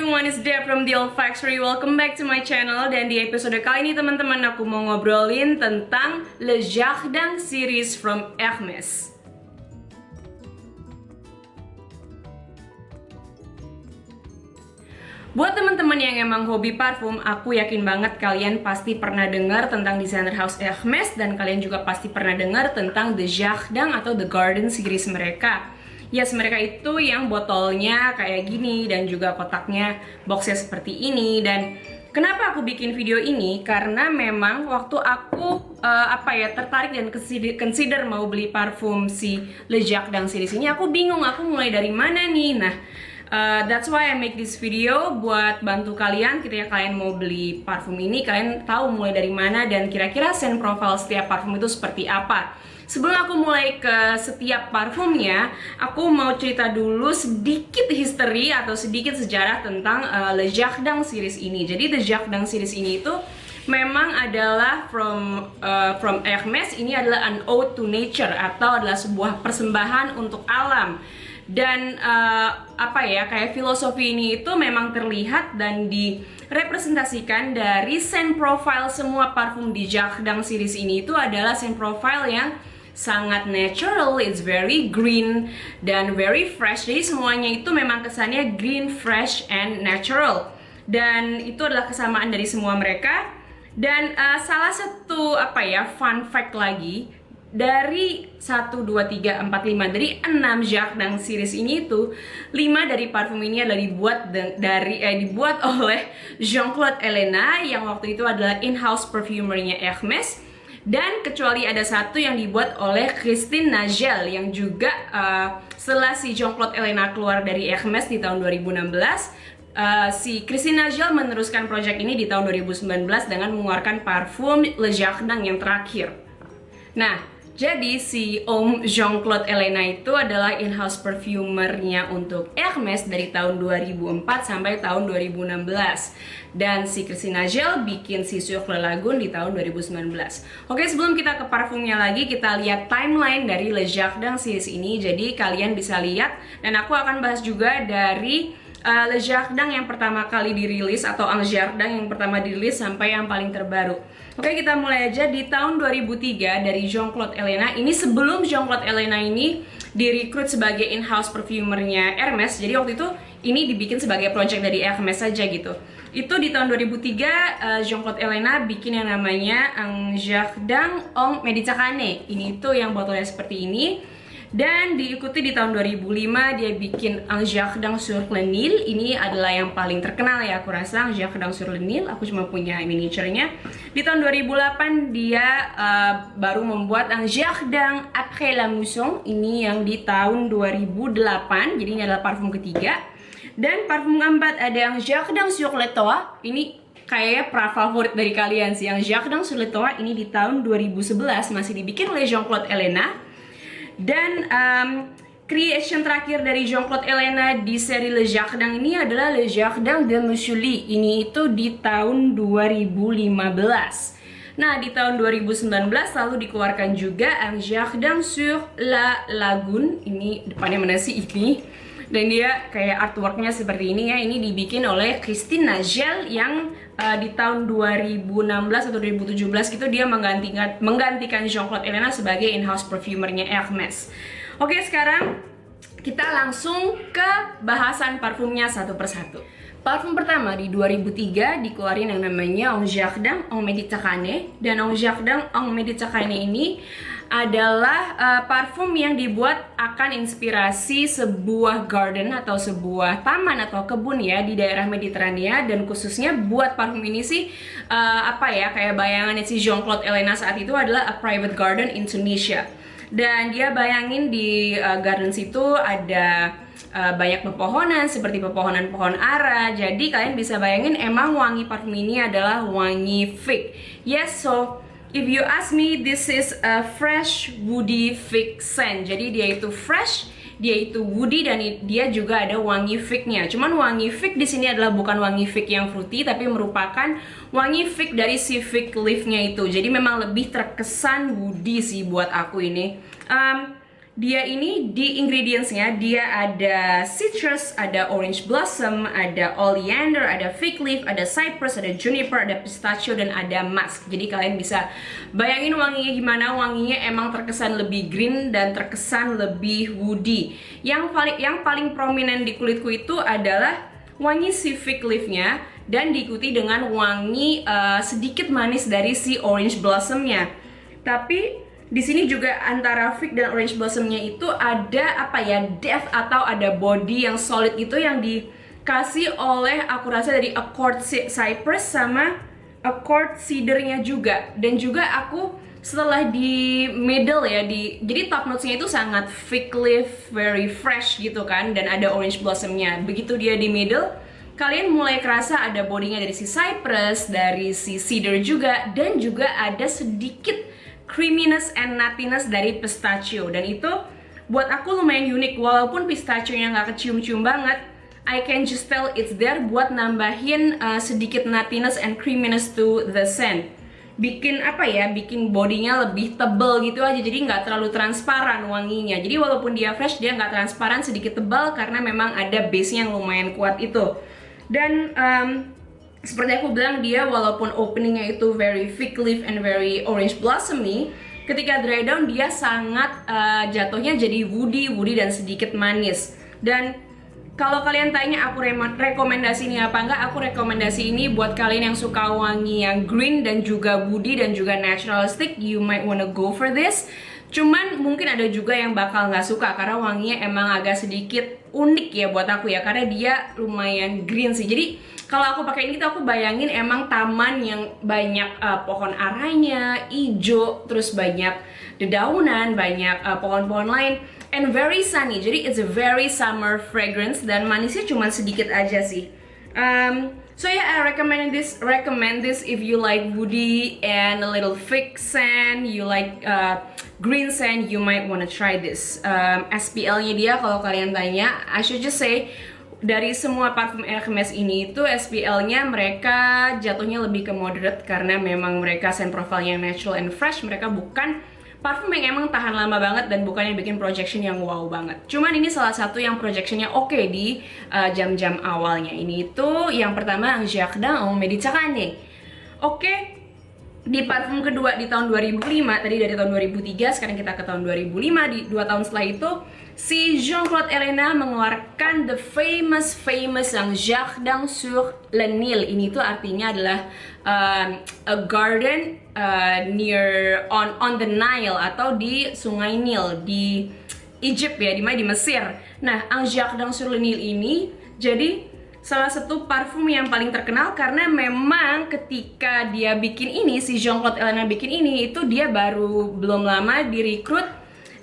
everyone, it's Deb from The Old Factory. Welcome back to my channel. Dan di episode kali ini teman-teman, aku mau ngobrolin tentang Le Jardin series from Hermès. Buat teman-teman yang emang hobi parfum, aku yakin banget kalian pasti pernah dengar tentang designer house Hermès, dan kalian juga pasti pernah dengar tentang The Jardin atau The Garden series mereka. Yes, mereka itu yang botolnya kayak gini dan juga kotaknya boxnya seperti ini. Dan kenapa aku bikin video ini? Karena memang waktu aku tertarik dan consider mau beli parfum si Le Jardin series ini, aku bingung aku mulai dari mana nih. Nah, that's why I make this video buat bantu kalian ketika kalian mau beli parfum ini, kalian tahu mulai dari mana dan kira-kira scent profile setiap parfum itu seperti apa. Sebelum aku mulai ke setiap parfumnya, aku mau cerita dulu sedikit history atau sedikit sejarah tentang Le Jardin series ini. Jadi The Jardin series ini itu memang adalah from Hermès. Ini adalah an ode to nature atau adalah sebuah persembahan untuk alam. Dan kayak filosofi ini itu memang terlihat dan direpresentasikan dari scent profile semua parfum di Jardin series ini itu adalah scent profile yang sangat natural, it's very green dan very fresh. Jadi semuanya itu memang kesannya green, fresh, and natural. Dan itu adalah kesamaan dari semua mereka. Dan salah satu fun fact lagi, dari 1, 2, 3, 4, 5 dari 6 Jardin series ini itu 5 dari parfum ini adalah dibuat oleh Jean-Claude Ellena yang waktu itu adalah in-house perfumernya Hermès. Dan kecuali ada satu yang dibuat oleh Christine Nagel yang juga setelah si Jean-Claude Ellena keluar dari Hermès di tahun 2016, si Christine Nagel meneruskan proyek ini di tahun 2019 dengan mengeluarkan parfum Le Jardin yang terakhir. Nah, jadi si Om Jean-Claude Ellena itu adalah in-house perfumernya untuk Hermès dari tahun 2004 sampai tahun 2016. Dan si Christine Nagel bikin si Sur Le Lagoon di tahun 2019. Oke, sebelum kita ke parfumnya lagi, kita lihat timeline dari Le Jardin series ini. Jadi kalian bisa lihat, dan aku akan bahas juga dari Le Jardin yang pertama kali dirilis atau Un Jardin yang pertama dirilis sampai yang paling terbaru. Oke, kita mulai aja di tahun 2003 dari Jean-Claude Ellena. Ini sebelum Jean-Claude Ellena ini direkrut sebagai in-house perfumernya Hermès. Jadi waktu itu ini dibikin sebagai project dari Hermès saja gitu. Itu di tahun 2003 Jean-Claude Ellena bikin yang namanya Un Jardin en Méditerranée. Ini tuh yang botolnya seperti ini. Dan diikuti di tahun 2005 dia bikin Un Jardin sur le Nil. Ini adalah yang paling terkenal ya aku rasa, Un Jardin sur le Nil. Aku cuma punya miniaturnya. Di tahun 2008 dia baru membuat Un Jardin après la mousson. Ini yang di tahun 2008. Jadi ini adalah parfum ketiga. Dan parfum keempat ada Un Jardin sur le Toit. Ini kayaknya favorit dari kalian sih. Un Jardin sur le Toit ini di tahun 2011 masih dibikin oleh Jean-Claude Ellena. Dan creation terakhir dari Jean-Claude Ellena di seri Le Jardin ini adalah Le Jardin de Monsieur Lee. Ini itu di tahun 2015. Nah, di tahun 2019 lalu dikeluarkan juga Un Jardin sur la Lagoon. Ini depannya mana sih ini? Dan dia kayak artworknya seperti ini ya. Ini dibikin oleh Christine Nagel yang di tahun 2016 atau 2017 gitu dia menggantikan Jean-Claude Ellena sebagai in-house perfumernya Hermès. Oke, sekarang kita langsung ke bahasan parfumnya satu persatu. Parfum pertama di 2003 dikeluarin yang namanya Un Jardin en Méditerranée. Dan Un Jardin en Méditerranée ini adalah parfum yang dibuat akan inspirasi sebuah garden atau sebuah taman atau kebun ya di daerah Mediterania. Dan khususnya buat parfum ini sih kayak bayangannya si Jean-Claude Ellena saat itu adalah a private garden in Tunisia. Dan dia bayangin di garden situ ada banyak pepohonan seperti pepohonan pohon ara. Jadi kalian bisa bayangin emang wangi parfum ini adalah wangi fig. Yes, so if you ask me, this is a fresh woody fig scent. Jadi dia itu fresh, dia itu woody, dan dia juga ada wangi fignya. Cuman wangi fig di sini adalah bukan wangi fig yang fruity, tapi merupakan wangi fig dari si fig leafnya itu. Jadi memang lebih terkesan woody sih buat aku ini. dia ini di ingredientsnya dia ada citrus, ada orange blossom, ada oleander, ada fig leaf, ada cypress, ada juniper, ada pistachio, dan ada musk. Jadi kalian bisa bayangin wanginya gimana. Wanginya emang terkesan lebih green dan terkesan lebih woody. Yang paling prominent di kulitku itu adalah wangi si fig leafnya, dan diikuti dengan wangi sedikit manis dari si orange blossomnya. Tapi di sini juga antara fig dan orange blossomnya itu ada apa ya, depth atau ada body yang solid itu yang dikasih oleh aku rasa dari accord cypress sama accord cedarnya juga. Dan juga aku setelah di middle ya, jadi top notesnya itu sangat fig leaf, very fresh gitu kan, dan ada orange blossomnya. Begitu dia di middle, kalian mulai kerasa ada bodinya dari si cypress, dari si cedar juga, dan juga ada sedikit creaminess and nuttiness dari pistachio. Dan itu buat aku lumayan unik, walaupun pistachio-nya nggak kecium-cium banget, I can just tell it's there buat nambahin sedikit nuttiness and creaminess to the scent. Bikin apa ya, bikin bodinya lebih tebel gitu aja, jadi nggak terlalu transparan wanginya. Jadi walaupun dia fresh, dia nggak transparan, sedikit tebal karena memang ada base-nya yang lumayan kuat itu. Dan seperti aku bilang, dia walaupun openingnya itu very fig leaf and very orange blossomy, ketika dry down dia sangat jatuhnya jadi woody dan sedikit manis. Dan kalau kalian tanya aku rekomendasi ini apa enggak, aku rekomendasi ini buat kalian yang suka wangi yang green dan juga woody dan juga naturalistic. You might wanna go for this. Cuman mungkin ada juga yang bakal nggak suka karena wanginya emang agak sedikit unik ya buat aku ya, karena dia lumayan green sih. Jadi kalau aku pakai ini tuh aku bayangin emang taman yang banyak pohon aranya, ijo, terus banyak dedaunan, banyak pohon-pohon lain, and very sunny. Jadi it's a very summer fragrance dan manisnya cuma sedikit aja sih. So yeah, I recommend this if you like woody and a little fig scent, you like green scent, you might wanna try this. SPL-nya dia kalau kalian tanya, I should just say dari semua parfum Hermes ini itu SPL-nya mereka jatuhnya lebih ke moderate karena memang mereka scent profile yang natural and fresh. Mereka bukan parfum yang emang tahan lama banget dan bukan yang bikin projection yang wow banget. Cuman ini salah satu yang projectionnya oke di jam-jam awalnya. Ini itu yang pertama, Jardin en Méditerranée. Oke. Di parfum kedua di tahun 2005, tadi dari tahun 2003, sekarang kita ke tahun 2005, di 2 tahun setelah itu si Jean-Claude Ellena mengeluarkan the famous yang Jardin sur le Nil. Ini tuh artinya adalah a garden near on the Nile atau di Sungai Nil di Egypt ya, di Mesir. Nah, un Jardin sur le Nil ini jadi salah satu parfum yang paling terkenal karena memang ketika dia bikin ini, si Jean-Claude Ellena bikin ini, itu dia baru belum lama direkrut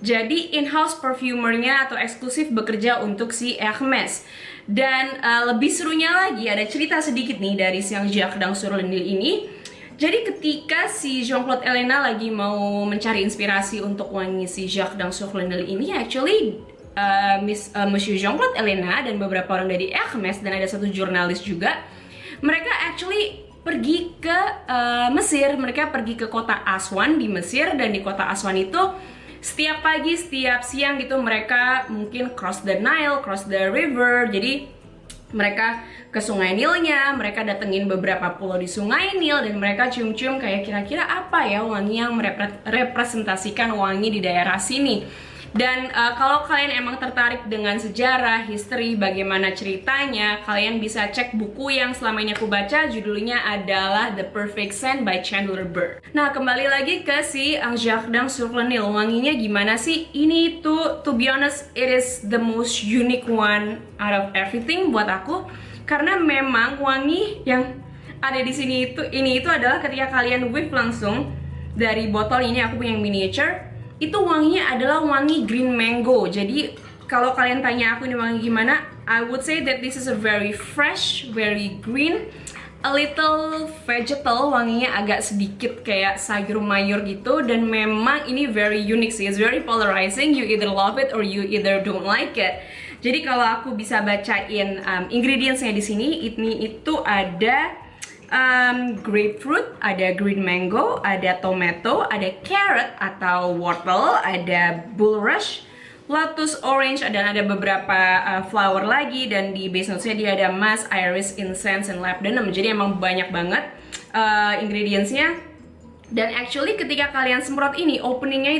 jadi in-house perfumernya atau eksklusif bekerja untuk si Hermes. Dan lebih serunya lagi, ada cerita sedikit nih dari si Jardin sur le Nil ini. Jadi ketika si Jean-Claude Ellena lagi mau mencari inspirasi untuk wangi si Jardin sur le Nil ini, actually Monsieur Jean-Claude Ellena dan beberapa orang dari Hermes dan ada satu jurnalis juga, mereka actually pergi ke Mesir. Mereka pergi ke kota Aswan di Mesir, dan di kota Aswan itu setiap pagi, setiap siang gitu mereka mungkin cross the Nile, cross the river. Jadi mereka ke Sungai Nilnya, mereka datengin beberapa pulau di Sungai Nil, dan mereka cium-cium kayak kira-kira apa ya wangi yang merepresentasikan wangi di daerah sini. Dan kalau kalian emang tertarik dengan sejarah, history, bagaimana ceritanya, kalian bisa cek buku yang selama ini aku baca, judulnya adalah The Perfect Scent by Chandler Burr. Nah, kembali lagi ke si Jardin sur le Nil, wanginya gimana sih? Ini tuh, to be honest, it is the most unique one out of everything buat aku, karena memang wangi yang ada di sini itu adalah ketika kalian whiff langsung dari botol ini, aku punya yang miniature. Itu wanginya adalah wangi green mango. Jadi kalau kalian tanya aku ini wangi gimana, I would say that this is a very fresh, very green, a little vegetal. Wanginya agak sedikit kayak sayur mayur gitu, dan memang ini very unique sih. It's very polarizing. You either love it or you either don't like it. Jadi kalau aku bisa bacain ingredientsnya di sini, itu ada grapefruit, ada green mango, ada tomato, ada carrot atau wortel, ada bulrush, lotus, orange, dan ada beberapa flower lagi. Dan di base notes-nya dia ada musk, iris, incense, and labdanum. Jadi emang banyak banget ingredients-nya. Dan actually ketika kalian semprot ini, openingnya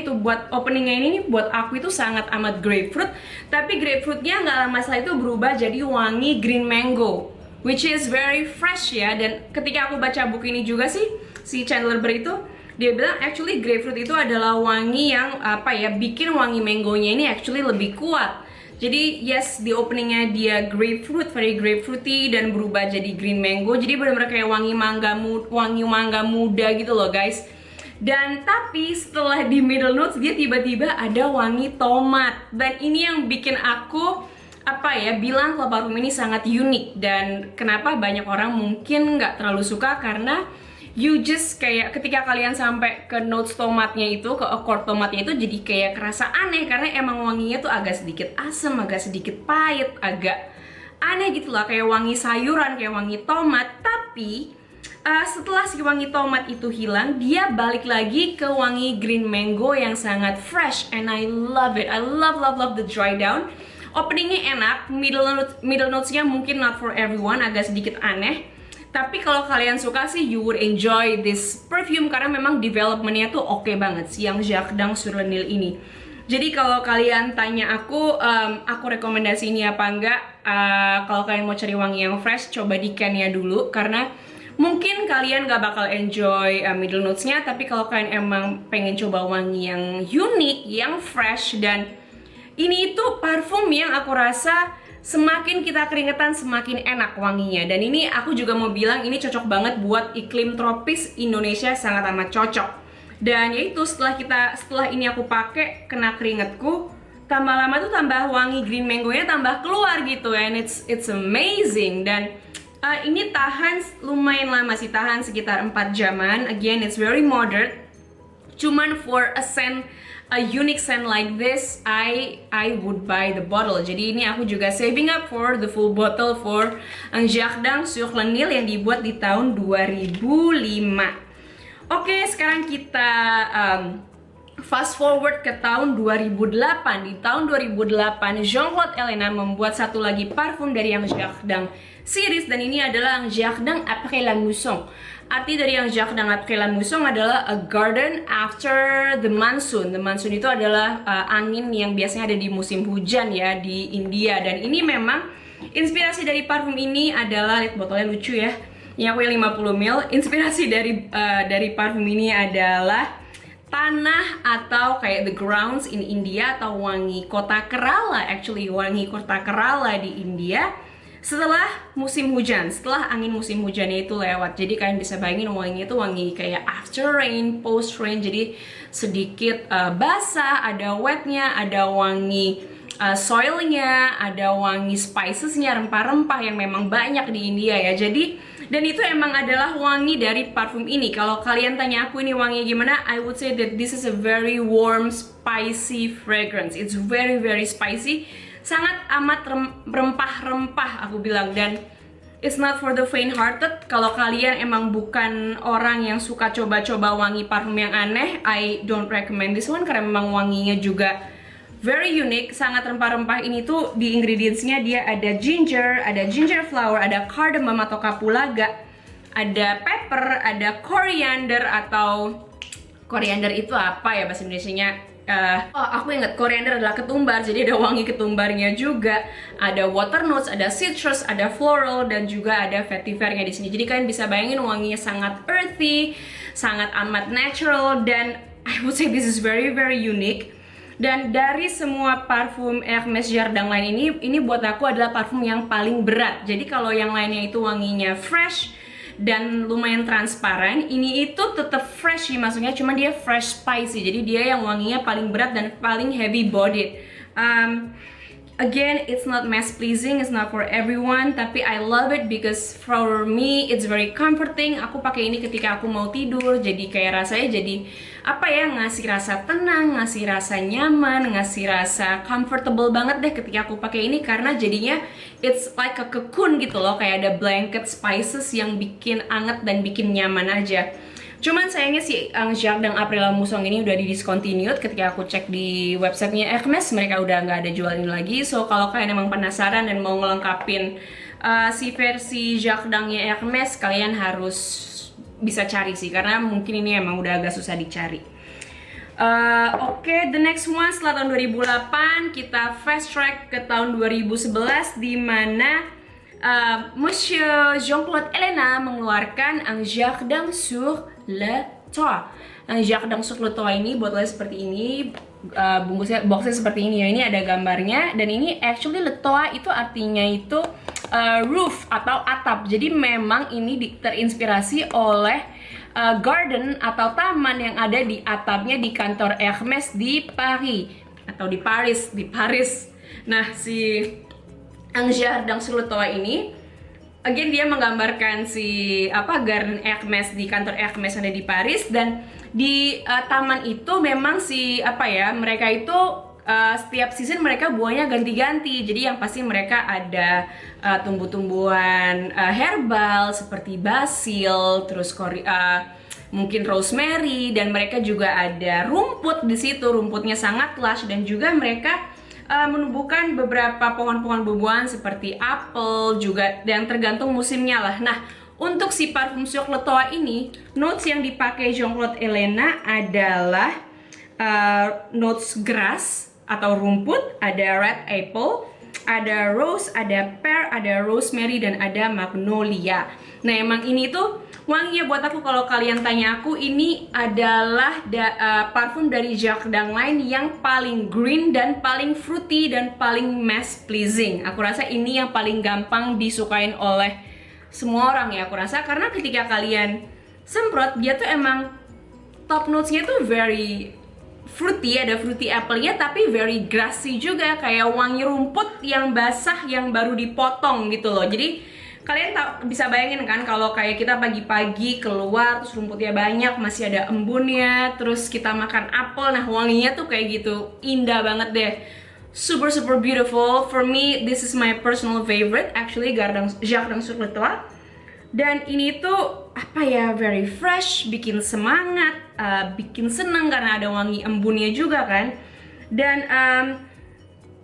ini buat aku itu sangat amat grapefruit. Tapi grapefruitnya nggak lama setelah itu berubah jadi wangi green mango, which is very fresh ya. Dan ketika aku baca buku ini juga sih, si Chandler Berry itu dia bilang actually grapefruit itu adalah wangi yang bikin wangi mangonya ini actually lebih kuat. Jadi yes, di openingnya dia grapefruit, very grapefruity, dan berubah jadi green mango. Jadi benar-benar kayak wangi mangga muda gitu loh guys. Dan tapi setelah di middle notes dia tiba-tiba ada wangi tomat. Dan ini yang bikin aku bilang kalau parfum ini sangat unik. Dan kenapa banyak orang mungkin nggak terlalu suka, karena you just kayak ketika kalian sampai ke notes tomatnya itu, ke accord tomatnya itu, jadi kayak kerasa aneh karena emang wanginya tuh agak sedikit asam, agak sedikit pahit, agak aneh gitu lah, kayak wangi sayuran, kayak wangi tomat. Tapi setelah si wangi tomat itu hilang, dia balik lagi ke wangi green mango yang sangat fresh, and I love it. I love the dry down. Openingnya enak, middle notes-nya mungkin not for everyone, agak sedikit aneh. Tapi kalau kalian suka sih, you would enjoy this perfume karena memang developmentnya tuh oke banget sih yang Jardin sur le Nil ini. Jadi kalau kalian tanya aku rekomendasi ini apa enggak, kalau kalian mau cari wangi yang fresh, coba di Kenya dulu karena mungkin kalian gak bakal enjoy middle notes-nya. Tapi kalau kalian emang pengen coba wangi yang unik, yang fresh, dan ini itu parfum yang aku rasa semakin kita keringetan semakin enak wanginya. Dan ini aku juga mau bilang ini cocok banget buat iklim tropis Indonesia, sangat amat cocok. Dan yaitu setelah ini aku pakai kena keringetku, tambah lama tuh tambah wangi green mango-nya tambah keluar gitu, and it's amazing. Dan ini tahan lumayan lama sih, tahan sekitar 4 jaman. Again, it's very moderate. Cuman for a unique scent like this, I would buy the bottle. Jadi ini aku juga saving up for the full bottle for Jardin sur le Nil yang dibuat di tahun 2005. Oke, sekarang kita fast forward ke tahun 2008. Di tahun 2008, Jean-Claude Ellena membuat satu lagi parfum dari yang Jardin series, dan ini adalah Jardin après la mousson. Arti dari yang Jardin après la mousson adalah a garden after the monsoon. The monsoon itu adalah angin yang biasanya ada di musim hujan ya di India. Dan ini memang inspirasi dari parfum ini adalah, lihat botolnya lucu ya, yang aku 50 ml. Inspirasi dari parfum ini adalah tanah atau kayak the grounds in India, atau wangi kota Kerala, actually wangi kota Kerala di India setelah musim hujan, setelah angin musim hujannya itu lewat. Jadi kalian bisa bayangin wanginya itu wangi kayak after rain, post rain, jadi sedikit basah, ada wetnya, ada wangi soilnya, ada wangi spicesnya, rempah-rempah yang memang banyak di India ya. Jadi, dan itu emang adalah wangi dari parfum ini. Kalau kalian tanya aku ini wanginya gimana, I would say that this is a very warm, spicy fragrance. It's very spicy, sangat amat rempah-rempah aku bilang. Dan it's not for the faint-hearted. Kalau kalian emang bukan orang yang suka coba-coba wangi parfum yang aneh, I don't recommend this one karena memang wanginya juga very unique, sangat rempah-rempah. Ini tuh di ingredientsnya dia ada ginger flower, ada cardamom atau kapulaga, ada pepper, ada coriander atau coriander itu apa ya bahasa Indonesianya? Aku ingat coriander adalah ketumbar, jadi ada wangi ketumbarnya juga. Ada water notes, ada citrus, ada floral, dan juga ada vetivernya di sini. Jadi kalian bisa bayangin wanginya sangat earthy, sangat amat natural, dan I would say this is very unique. Dan dari semua parfum Hermes Jardin lain ini buat aku adalah parfum yang paling berat. Jadi kalau yang lainnya itu wanginya fresh dan lumayan transparan, ini itu tetap fresh sih, maksudnya cuma dia fresh spicy. Jadi dia yang wanginya paling berat dan paling heavy bodied. Again, it's not mass pleasing, it's not for everyone, tapi I love it because for me it's very comforting. Aku pakai ini ketika aku mau tidur, jadi kayak rasanya jadi apa ya, ngasih rasa tenang, ngasih rasa nyaman, ngasih rasa comfortable banget deh ketika aku pakai ini, karena jadinya it's like a cocoon gitu loh, kayak ada blanket spices yang bikin anget dan bikin nyaman aja. Cuman sayangnya si Jacques dan April Musang ini udah di discontinued. Ketika aku cek di websitenya Hermes, mereka udah nggak ada jual ini lagi. So kalau kalian emang penasaran dan mau ngelengkapin si versi Jacques Dangnya Hermes, kalian harus bisa cari sih, karena mungkin ini emang udah agak susah dicari. Oke, the next one setelah tahun 2008 kita fast track ke tahun 2011 di mana Monsieur Jean-Claude Ellena mengeluarkan Un Jardin sur le Toit. Un Jardin sur le Toit ini botolnya seperti ini, boxnya seperti ini ya. Ini ada gambarnya, dan ini actually le Toit itu artinya itu roof atau atap. Jadi memang ini terinspirasi oleh garden atau taman yang ada di atapnya di kantor Hermes di Paris atau di Paris. Nah, si Un Jardin sur le Toit ini again dia menggambarkan si garden Hermes di kantor Hermes yang ada di Paris, dan di taman itu memang si mereka itu setiap season mereka buahnya ganti-ganti. Jadi yang pasti mereka ada tumbuh-tumbuhan herbal seperti basil, terus mungkin rosemary, dan mereka juga ada rumput di situ. Rumputnya sangat lush, dan juga mereka menumbuhkan beberapa pohon-pohon buah-buahan seperti apel juga, dan tergantung musimnya lah. Nah, untuk si parfum sur le Toit ini, notes yang dipakai Jean-Claude Ellena adalah notes grass atau rumput, ada red apple, ada rose, ada pear, ada rosemary, dan ada magnolia. Nah, emang ini tuh wanginya buat aku, kalau kalian tanya aku, ini adalah parfum dari Jacques Dangline yang paling green dan paling fruity dan paling mass pleasing. Aku rasa ini yang paling gampang disukain oleh semua orang ya, aku rasa, karena ketika kalian semprot, dia tuh emang top notes-nya tuh very fruity, ada fruity apple-nya, tapi very grassy juga, kayak wangi rumput yang basah yang baru dipotong gitu loh. Jadi kalian bisa bayangin kan, kalau kayak kita pagi-pagi keluar terus rumputnya banyak, masih ada embunnya, terus kita makan apel, nah wanginya tuh kayak gitu, indah banget deh. Super beautiful. For me, this is my personal favorite actually, Jardin sur le Toit. Dan ini tuh very fresh, bikin semangat, bikin seneng karena ada wangi embunnya juga kan. Dan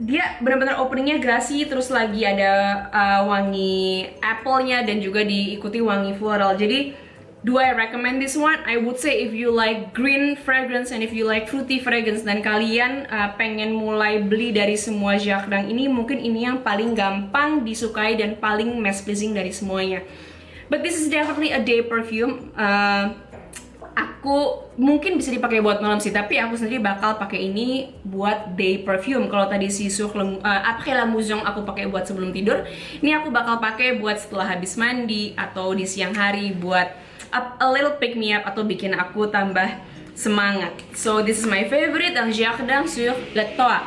dia benar-benar openingnya grassy, terus lagi ada wangi apple-nya, dan juga diikuti wangi floral. Jadi do I recommend this one? I would say if you like green fragrance and if you like fruity fragrance, dan kalian pengen mulai beli dari semua Jacques Dang ini, mungkin ini yang paling gampang disukai dan paling mass pleasing dari semuanya. But this is definitely a day perfume. Aku mungkin bisa dipakai buat malam sih, tapi aku sendiri bakal pakai ini buat day perfume. Kalau tadi si Après la Mousson aku pakai buat sebelum tidur, ini aku bakal pakai buat setelah habis mandi atau di siang hari buat a little pick me up atau bikin aku tambah semangat. So this is my favorite, Un Jardin sur le Toit.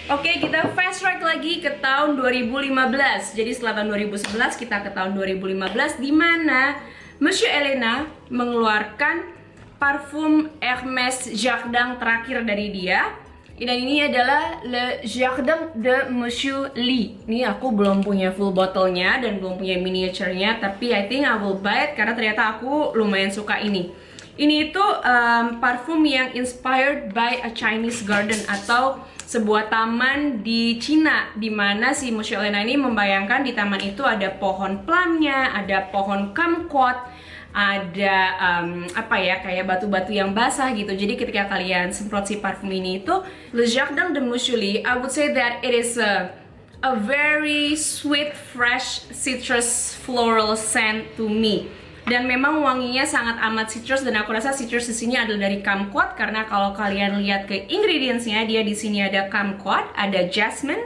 Oke, kita fast track lagi ke tahun 2015. Jadi setelah tahun 2011 kita ke tahun 2015, di mana Monsieur Ellena mengeluarkan parfum Hermes Jacques Dang terakhir dari dia. Dan ini adalah Le Jardin de Monsieur Lee. Ini aku belum punya full botolnya dan belum punya miniaturenya, tapi I think I will buy it karena ternyata aku lumayan suka ini. Ini itu parfum yang inspired by a Chinese garden atau sebuah taman di Cina, di mana si Monsieur Ellena ini membayangkan di taman itu ada pohon plumnya, ada pohon kumquat, ada kayak batu-batu yang basah gitu. Jadi ketika kalian semprot si parfum ini itu Le Jardin de Monsieur Lee, I would say that it is a very sweet, fresh, citrus floral scent to me. Dan memang wanginya sangat amat citrus, dan aku rasa citrus di sini adalah dari kumquat, karena kalau kalian lihat ke ingredientsnya, dia di sini ada kumquat, ada jasmine,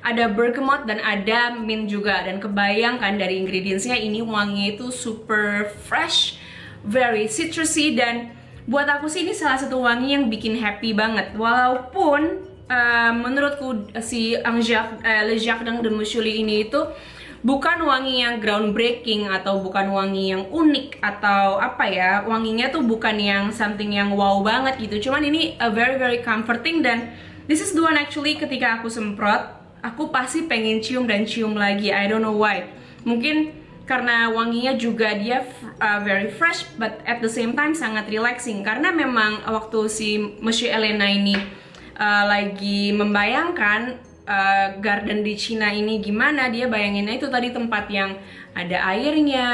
ada bergamot, dan ada mint juga. Dan kebayangkan dari ingredientsnya ini wanginya itu super fresh, very citrusy, dan buat aku sih ini salah satu wangi yang bikin happy banget. Walaupun menurutku si Le Jardin de Monsieur Lee ini itu bukan wangi yang groundbreaking atau bukan wangi yang unik atau wanginya tuh bukan yang something yang wow banget gitu. Cuman ini very comforting, dan this is the one actually ketika aku semprot, aku pasti pengen cium dan cium lagi. I don't know why. Mungkin karena wanginya juga dia very fresh, but at the same time sangat relaxing. Karena memang waktu si Monsieur Elena ini lagi membayangkan garden di Cina ini gimana, dia bayanginnya itu tadi tempat yang ada airnya,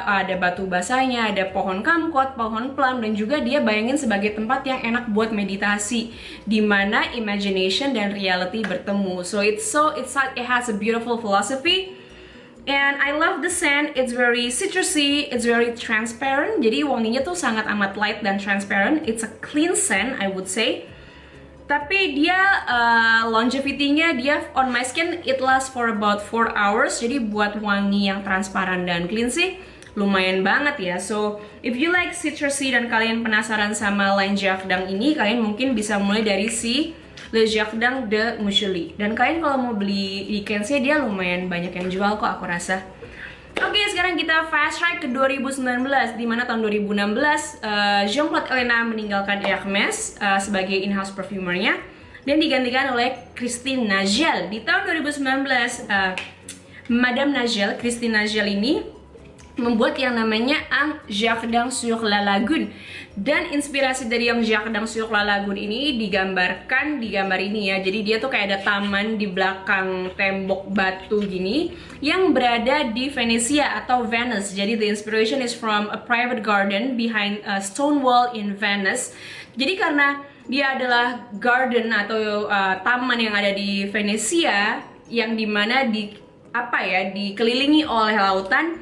ada batu basahnya, ada pohon kamkot, pohon plum, dan juga dia bayangin sebagai tempat yang enak buat meditasi, dimana imagination dan reality bertemu. So it has a beautiful philosophy. And I love the scent, it's very citrusy, it's very transparent. Jadi wanginya tuh sangat amat light dan transparent. It's a clean scent, I would say. Tapi dia longevity-nya dia on my skin it lasts for about 4 hours. Jadi buat wangi yang transparan dan clean sih lumayan banget ya. So if you like citrusy dan kalian penasaran sama line Jardin ini, kalian mungkin bisa mulai dari si Le Jardin de Mouchely. Dan kalian kalau mau beli di Kenzie dia lumayan banyak yang jual kok aku rasa. Oke, sekarang kita fast track ke 2019, di mana tahun 2016 Jean-Claude Elena meninggalkan Hermes sebagai in-house perfumernya dan digantikan oleh Christine Nagel. Di tahun 2019, Madame Nagel, Christine Nagel ini membuat yang namanya Un Jardin sur la Lagune. Dan inspirasi dari yang Jardin sur la Lagune ini digambarkan di gambar ini ya. Jadi dia tuh kayak ada taman di belakang tembok batu gini yang berada di Venesia atau Venice. Jadi the inspiration is from a private garden behind a stone wall in Venice. Jadi karena dia adalah garden atau taman yang ada di Venesia yang dimana dikelilingi oleh lautan.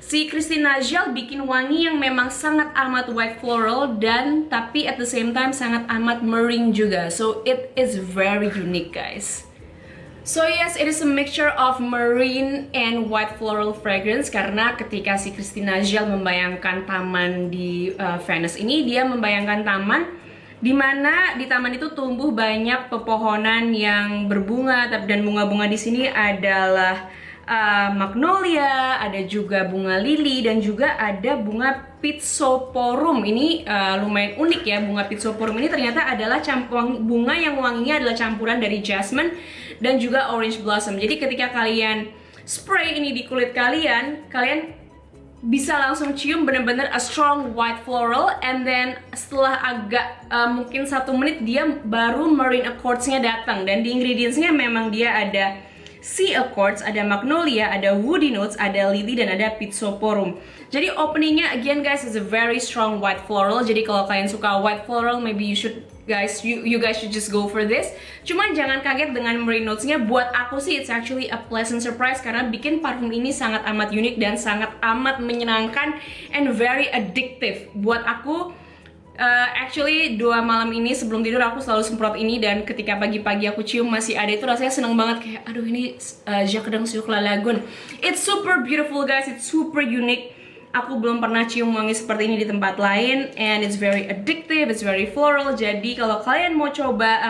Si Christine Nagel bikin wangi yang memang sangat amat white floral dan tapi at the same time sangat amat marine juga. So it is very unique, guys. So yes, it is a mixture of marine and white floral fragrance karena ketika si Christine Nagel membayangkan taman di Venice ini, dia membayangkan taman di mana di taman itu tumbuh banyak pepohonan yang berbunga dan bunga-bunga di sini adalah magnolia, ada juga bunga lili dan juga ada bunga pizzoporum. Ini lumayan unik ya, bunga pizzoporum ini ternyata adalah bunga yang wanginya adalah campuran dari jasmine dan juga orange blossom. Jadi ketika kalian spray ini di kulit kalian bisa langsung cium bener-bener a strong white floral, and then setelah agak mungkin 1 menit dia baru marine accords-nya datang. Dan di ingredients-nya memang dia ada sea accords, ada magnolia, ada woody notes, ada lily, dan ada pizzoporum. Jadi openingnya again guys is a very strong white floral. Jadi kalau kalian suka white floral, maybe you guys should just go for this. Cuman jangan kaget dengan marine notes-nya. Buat aku sih it's actually a pleasant surprise karena bikin parfum ini sangat amat unik dan sangat amat menyenangkan and very addictive. Buat aku actually 2 malam ini sebelum tidur aku selalu semprot ini, dan ketika pagi-pagi aku cium masih ada itu rasanya seneng banget, kayak aduh ini Jardin sur la Lagune. It's super beautiful guys, it's super unique. Aku belum pernah cium wangi seperti ini di tempat lain, and it's very addictive, it's very floral. Jadi kalau kalian mau coba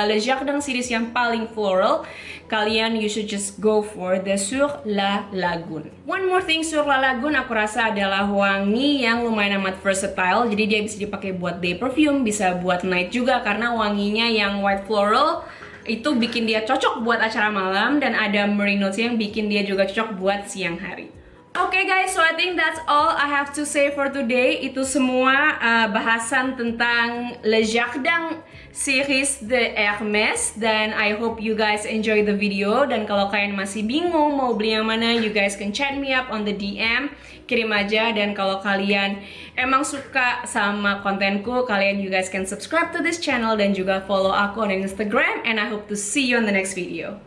Le Jardin series yang paling floral, kalian you should just go for the Sur la Lagune. One more thing, Sur la Lagune aku rasa adalah wangi yang lumayan amat versatile. Jadi dia bisa dipakai buat day perfume, bisa buat night juga karena wanginya yang white floral itu bikin dia cocok buat acara malam, dan ada marine notes yang bikin dia juga cocok buat siang hari. Okay guys, so I think that's all I have to say for today. Itu semua bahasan tentang Le Jardin series de Hermes, dan I hope you guys enjoy the video. Dan kalau kalian masih bingung mau beli yang mana, you guys can chat me up on the DM, kirim aja. Dan kalau kalian emang suka sama kontenku, you guys can subscribe to this channel dan juga follow aku on Instagram, and I hope to see you on the next video.